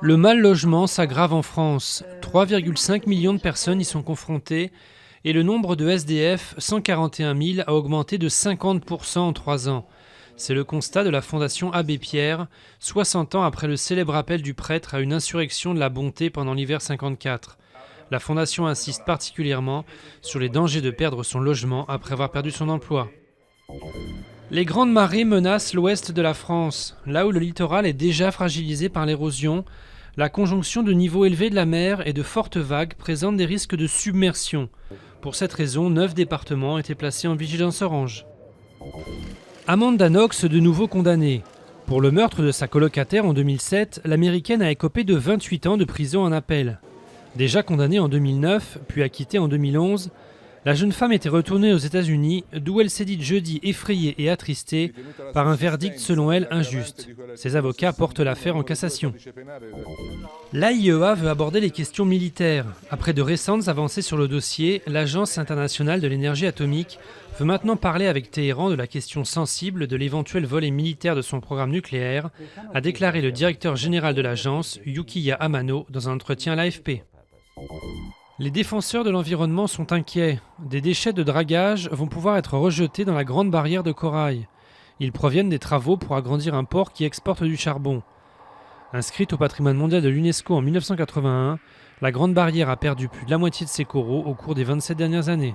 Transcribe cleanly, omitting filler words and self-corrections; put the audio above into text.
Le mal-logement s'aggrave en France. 3,5 millions de personnes y sont confrontées et le nombre de SDF, 141 000, a augmenté de 50% en 3 ans. C'est le constat de la Fondation Abbé Pierre, 60 ans après le célèbre appel du prêtre à une insurrection de la bonté pendant l'hiver 54. La Fondation insiste particulièrement sur les dangers de perdre son logement après avoir perdu son emploi. Les grandes marées menacent l'ouest de la France. Là où le littoral est déjà fragilisé par l'érosion, la conjonction de niveaux élevés de la mer et de fortes vagues présente des risques de submersion. Pour cette raison, 9 départements étaient placés en vigilance orange. Amanda Knox de nouveau condamnée. Pour le meurtre de sa colocataire en 2007, l'américaine a écopé de 28 ans de prison en appel. Déjà condamnée en 2009, puis acquittée en 2011, la jeune femme était retournée aux États-Unis, d'où elle s'est dite jeudi effrayée et attristée par un verdict selon elle injuste. Ses avocats portent l'affaire en cassation. L'AIEA veut aborder les questions militaires. Après de récentes avancées sur le dossier, l'Agence internationale de l'énergie atomique veut maintenant parler avec Téhéran de la question sensible de l'éventuel volet militaire de son programme nucléaire, a déclaré le directeur général de l'agence, Yukiya Amano, dans un entretien à l'AFP. Les défenseurs de l'environnement sont inquiets. Des déchets de dragage vont pouvoir être rejetés dans la Grande Barrière de Corail. Ils proviennent des travaux pour agrandir un port qui exporte du charbon. Inscrite au patrimoine mondial de l'UNESCO en 1981, la Grande Barrière a perdu plus de la moitié de ses coraux au cours des 27 dernières années.